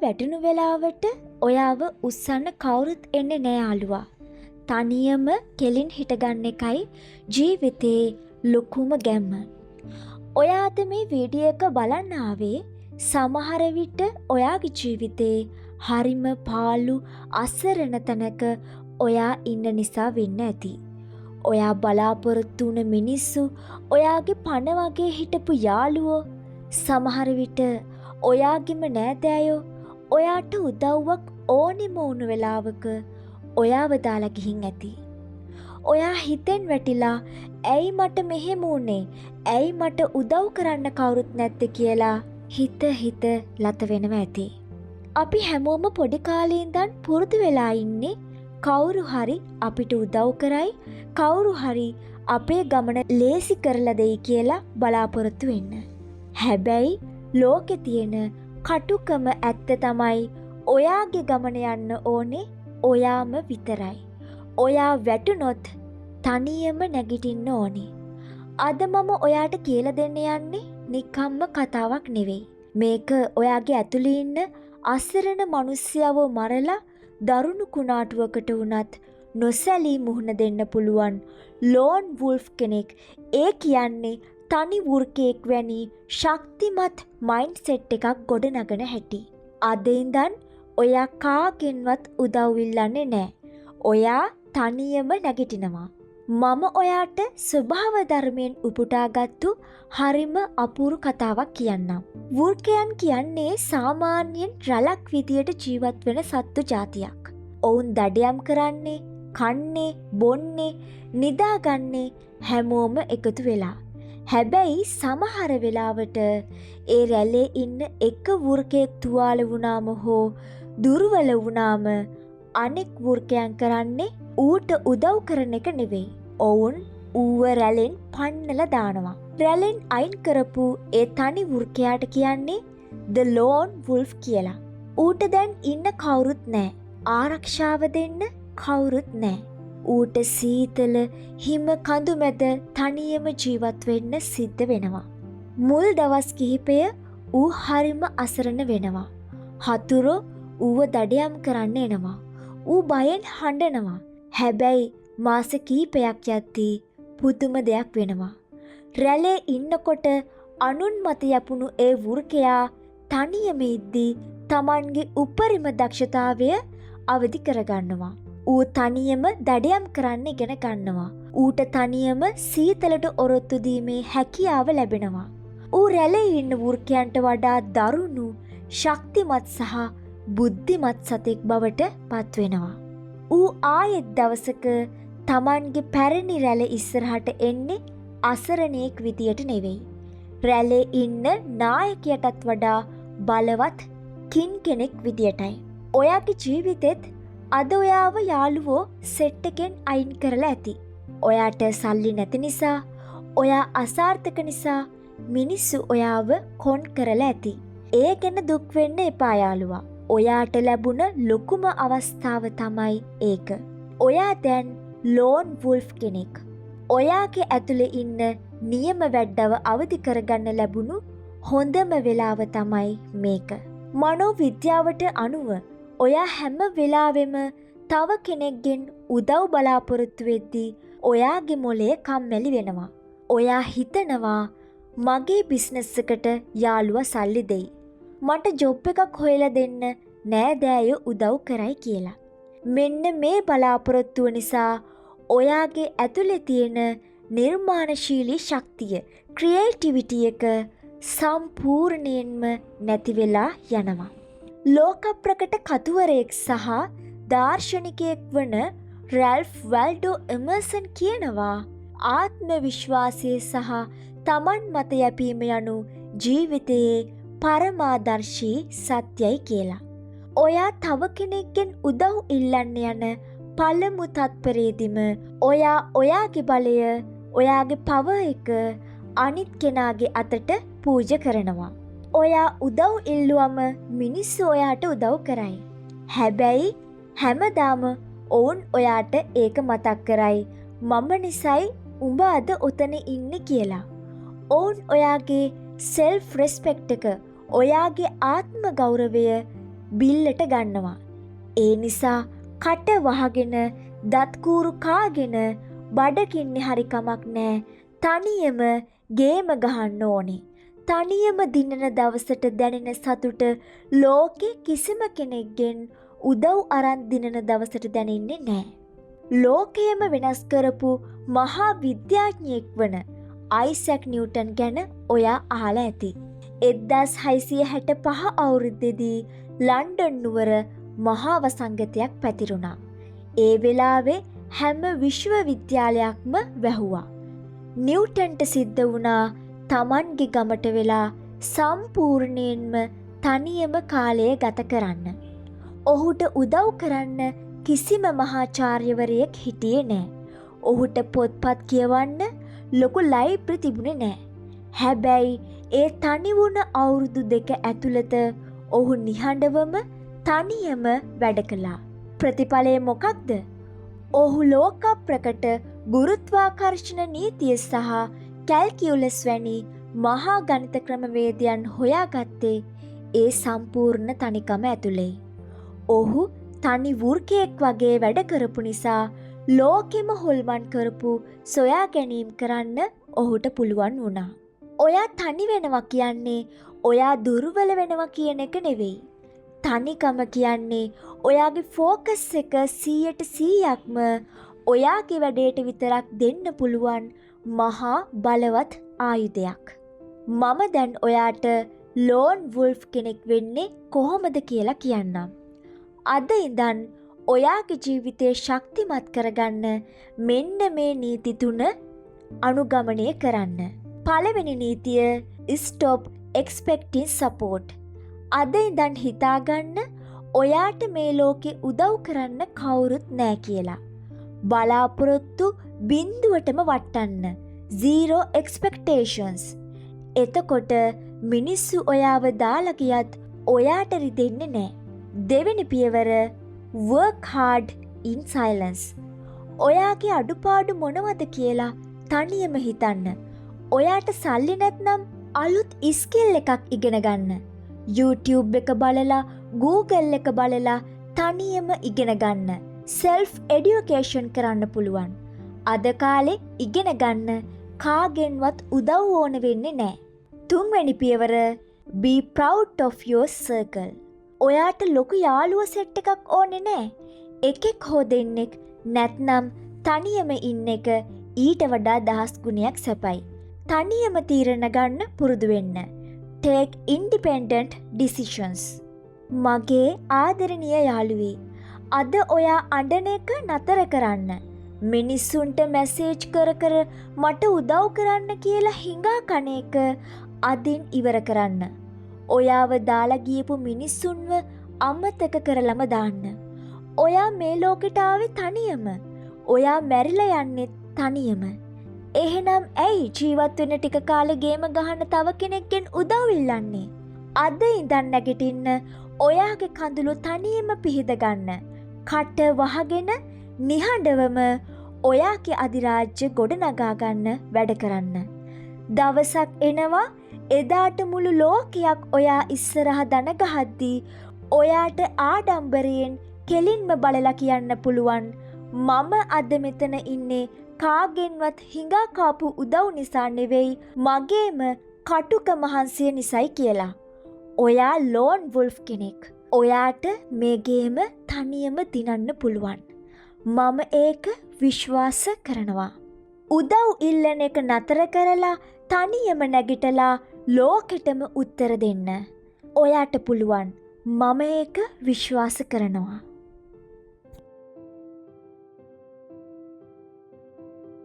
වැටුණු වෙලාවට ඔයාව උස්සන්න කවුරුත් එන්නේ නෑ යාළුවා. තනියම කෙලින් හිටගන්න එකයි ජීවිතේ ලොකුම ගැම්ම. ඔයාද මේ වීඩියෝ එක බලන්න ආවේ සමහර විට ඔයාගේ ජීවිතේ හරිම පාළු අසරණ තැනක ඔයා ඉන්න නිසා වෙන්න ඇති. ඔයා බලාපොරොත්තු වුණ මිනිස්සු ඔයාගේ පණ වගේ හිටපු යාළුවෝ සමහර විට ඔයාගෙම නෑදෑයෝ ඔයාට උදව්වක් ඕනෙම වුණු වෙලාවක ඔයාව දාලා ගිහින් ඇති. ඔයා හිතෙන් වැටිලා ඇයි මට මෙහෙම වුනේ? ඇයි මට උදව් කරන්න කවුරුත් නැත්තේ කියලා හිත ලත වෙනවා ඇති. අපි හැමෝම පොඩි කාලේ ඉඳන් පුරුදු වෙලා ඉන්නේ කවුරු හරි අපිට උදව් කරයි, කවුරු හරි අපේ ගමන ලේසි කරලා දෙයි කියලා බලාපොරොත්තු වෙන්න. හැබැයි ලෝකේ තියෙන කටුකම ඇත්ත තමයි ඔයාගේ ගමන යන්න ඕනේ ඔයාම විතරයි. ඔයා වැටුනොත් තනියම නැගිටින්න ඕනේ. අද මම ඔයාට කියලා දෙන්න යන්නේ නිකම්ම කතාවක් නෙවෙයි. මේක ඔයාගේ ඇතුළේ ඉන්න අසරණ මිනිස්සයව මරලා දරුණු කුණාටුවකට වුණත් නොසැලී මුහුණ දෙන්න පුළුවන් ලෝන් වුල්ෆ් කෙනෙක්. ඒ කියන්නේ තනි වෘකයෙක් වැනි ශක්තිමත් මයින්ඩ්සෙට් එකක් ගොඩනගන හැටි. අද ඉඳන් ඔයා කාගෙන්වත් උදව් ඉල්ලන්නේ නැහැ. ඔයා තනියම නැගිටිනවා. මම ඔයාට ස්වභාව ධර්මයෙන් උපුටාගත්තු හරිම අපූරු කතාවක් කියන්නම්. වෘකයන් කියන්නේ සාමාන්‍යයෙන් රැලක් විදියට ජීවත් වෙන සත්තු ජාතියක්. ඔවුන් දඩයම් කරන්නේ, කන්නේ, බොන්නේ, නිදාගන්නේ හැමෝම එකතු වෙලා. හැබැයි සමහර වෙලාවට ඒ රැළේ ඉන්න එක වෘකයෙක් තුවාල වුණාම හෝ දුර්වල වුණාම අනෙක් වෘකයන් කරන්නේ ඌට උදව් කරන එක නෙවෙයි. ඔවුන් ඌව රැළෙන් පන්නලා දානවා. රැළෙන් අයින් කරපු ඒ තනි වෘකයාට කියන්නේ The Lone Wolf කියලා. ඌට දැන් ඉන්න කවුරුත් නැහැ. ආරක්ෂාව දෙන්න කවුරුත් නැහැ. ඌට සීතල හිම කඳු මැද තනියම ජීවත් වෙන්න සිද්ධ වෙනවා. මුල් දවස් කිහිපය ඌ හරිම අසරණ වෙනවා. හතුරෝ ඌව දඩයම් කරන්න එනවා. ඌ බයෙන් හඬනවා. හැබැයි මාස කීපයක් යද්දී පුදුම දෙයක් වෙනවා. රැළේ ඉන්නකොට අනුන් මත යපුණු ඒ වෘකයා තනියම ඉද්දී Tamanගේ උපරිම දක්ෂතාවය අවදි කරගන්නවා. ඌ තනියම දඩයම් කරන්න ඉගෙන ගන්නවා. ඌට තනියම සීතලට ඔරොත්තු දීමේ හැකියාව ලැබෙනවා. ඌ රැළේ ඉන්න වෘකයන්ට වඩා දරුණු, ශක්තිමත් සහ බුද්ධිමත් සතෙක් බවට පත් වෙනවා. ඌ ආයෙත් දවසක Tamanගේ පැරණි රැළ ඉස්සරහට එන්නේ අසරණයෙක් විදියට නෙවෙයි. රැළේ ඉන්න නායකයටත් වඩා බලවත් කින් කෙනෙක් විදියටයි. ඔයාගේ ජීවිතෙත් අද ඔයාව යාළුවෝ සෙට් එකෙන් අයින් කරලා ඇති. ඔයාට සල්ලි නැති නිසා, ඔයා අසාර්ථක නිසා මිනිස්සු ඔයාව කොන් කරලා ඇති. ඒ ගැන දුක් වෙන්න එපා යාළුවා. ඔයාට ලැබුණ ලොකුම අවස්ථාව තමයි ඒක. ඔයා දැන් ලෝන් වුල්ෆ් කෙනෙක්. ඔයාගේ ඇතුලේ ඉන්න නියම වැඩව අවදි කරගන්න ලැබුණු හොඳම වෙලාව තමයි මේක. මනෝවිද්‍යාවට අනුව ඔයා හැම වෙලාවෙම තව කෙනෙක්ගෙන් උදව් බලාපොරොත්තු වෙද්දී ඔයාගේ මොළය කම්මැලි වෙනවා. ඔයා හිතනවා මගේ බිස්නස් එකට යාළුවා සල්ලි දෙයි. මට ජොබ් එකක් හොයලා දෙන්න නෑදෑයෝ උදව් කරයි කියලා. මෙන්න මේ බලාපොරොත්තුව නිසා ඔයාගේ ඇතුලේ තියෙන නිර්මාණශීලී ශක්තිය, ක්‍රියේටිවිටි එක සම්පූර්ණයෙන්ම නැති වෙලා යනවා. ලෝක ප්‍රකට කතුවරයෙක් සහ දාර්ශනිකයෙක් වන රැල්ෆ් වැල්ඩෝ එමර්සන් කියනවා ආත්ම විශ්වාසය සහ තමන් මත යැපීම යනු ජීවිතයේ පරමාදර්ශී සත්‍යයි කියලා. ඔයා තව කෙනෙක්ගෙන් උදව් ඉල්ලන්න යන පළමු තත්පරයේදීම ඔයා ඔයාගේ බලය, ඔයාගේ පවර් එක අනිත් කෙනාගේ අතට පූජා කරනවා. ඔයා උදව් ඉල්ලුවම මිනිස්සු ඔයාට උදව් කරයි. හැබැයි හැමදාම ඔවුන් ඔයාට ඒක මතක් කරයි මම නිසයි උඹ අද ඔතන ඉන්නේ කියලා. ඔවුන් ඔයාගේ සෙල්ෆ් රෙස්පෙක්ට් එක, ඔයාගේ ආත්ම ගෞරවය බිල්ලට ගන්නවා. ඒ නිසා කට වහගෙන දත්කූරු කාගෙන බඩකින්නේ හරි කමක් නෑ. තනියම ගේම ගහන්න ඕනේ. තනියම දිනන දවසට දැනෙන සතුට ලෝකෙ කිසිම කෙනෙක්ගෙන් උදව් අරන් දිනන දවසට දැනෙන්නේ නෑ. ලෝකයම වෙනස් කරපු මහා විද්‍යාඥයෙක් වන අයිසැක් නිව්ටන් ගැන ඔයා අහලා ඇති. 1665 අවුරුද්දේදී ලන්ඩන් නුවර මහා වසංගතයක් පැතිරුණා. ඒ වෙලාවේ හැම විශ්වවිද්‍යාලයක්ම වැහුවා. නිව්ටන්ට සිද්ධ වුණා තමන්ගේ ගමට වෙලා සම්පූර්ණයෙන්ම තනියම කාලය ගත කරන්න. ඔහුට උදව් කරන්න කිසිම මහාචාර්යවරයෙක් හිටියේ නෑ. ඔහුට පොත්පත් කියවන්න ලොකු ලයිබ්‍රරි තිබුණේ නෑ. හැබැයි ඒ තනි වුණ අවුරුදු 2 ඇතුළත ඔහු නිහඬවම තනියම වැඩ කළා. ප්‍රතිඵලය මොකක්ද? ඔහු ලෝක ප්‍රකට ගුරුත්වාකර්ෂණ නීතිය සහ කැල්කියුලස් වැනි මහා ගණිත ක්‍රමවේදයන් හොයාගත්තේ ඒ සම්පූර්ණ තනිකම ඇතුළේ. ඔහු තනි වෘකයෙක් වගේ වැඩ කරපු නිසා ලෝකෙම හොල්මන් කරපු සොයා ගැනීම් කරන්න ඔහුට පුළුවන් වුණා. ඔයා තනි වෙනවා කියන්නේ ඔයා දුර්වල වෙනවා කියන එක නෙවෙයි. තනිකම කියන්නේ ඔයාගේ ෆෝකස් එක 100%ක්ම ඔයාගේ වැඩේට විතරක් දෙන්න පුළුවන් මහා බලවත් ආයුධයක්. මම දැන් ඔයාට ලෝන් වුල්ෆ් කෙනෙක් වෙන්නේ කොහොමද කියලා කියන්නම්. අද ඉඳන් ඔයාගේ ජීවිතේ ශක්තිමත් කරගන්න මෙන්න මේ නීති 3 අනුගමනය කරන්න. පළවෙනි නීතිය stop expecting support. අද ඉඳන් හිතාගන්න ඔයාට මේ ලෝකෙ උදව් කරන්න කවුරුත් නෑ කියලා. බලාපොරොත්තු බිඳුවටම වටන්න. zero expectations. එතකොට මිනිස්සු ඔයාව දාලා ගියත් ඔයාට රිදෙන්නේ නෑ. දෙවෙනි පියවර work hard in silence. ඔයාගේ අඩුපාඩු මොනවද කියලා තනියම හිතන්න. ඔයාට සල්ලි නැත්නම් අලුත් ස්කිල් එකක් ඉගෙන ගන්න. YouTube එක බලලා Google එක බලලා තනියම ඉගෙන ගන්න. self education කරන්න පුළුවන්. අද කාලේ ඉගෙන ගන්න කාගෙන්වත් උදව් ඕන වෙන්නේ නැහැ. තුන්වෙනි පියවර be proud of your circle. ඔයාට ලොකු යාළුවෝ සෙට් එකක් ඕනේ නැහැ. එකෙක් හෝ දෙන්නෙක් නැත්නම් තනියම ඉන්න එක ඊට වඩා 10 ගුණයක් සැපයි. තනියම තීරණ ගන්න පුරුදු වෙන්න. Take independent decisions. මගේ ආදරණීය යාළුවේ, අද ඔයා අඬන එක නතර කරන්න. මිනිස්සුන්ට මැසේජ් කර කර මට උදව් කරන්න කියලා හිඟා කන එක අදින් ඉවර කරන්න. ඔයාව දාලා ගියපු මිනිස්සුන්ව අමතක කරලම දාන්න. ඔයා මේ ලෝකෙට ආවේ තනියම. ඔයා මැරිලා යන්නේ තනියම. එහෙනම් ඇයි ජීවත් වෙන ටික කාලේ ගේම ගහන්න තව කෙනෙක්ගෙන් උදව් ඉල්ලන්නේ? අද ඉඳන් නැගිටින්න ඔයාගේ කඳුළු තනියම පිහිද ගන්න. කට වහගෙන නිහඬවම ඔයාගේ අධිරාජ්‍ය ගොඩනගා ගන්න වැඩ කරන්න. දවසක් එනවා එදාට මුළු ලෝකයක් ඔයා ඉස්සරහ දන ගහද්දී ඔයාට ආඩම්බරයෙන් කෙලින්ම බලලා කියන්න පුළුවන් මම අද මෙතන ඉන්නේ කාගෙන්වත් හිඟා කාපු උදව් නිසා නෙවෙයි මගේම කටුක මහන්සිය නිසයි කියලා. ඔයා ලෝන් වුල්ෆ් කෙනෙක්. ඔයාට මේ ගේම තනියම දිනන්න පුළුවන්. මම ඒක විශ්වාස කරනවා. උදව් ඉල්ලන එක නතර කරලා තනියම නැගිටලා ලෝකෙටම උත්තර දෙන්න. ඔයාට පුළුවන්. මම ඒක විශ්වාස කරනවා.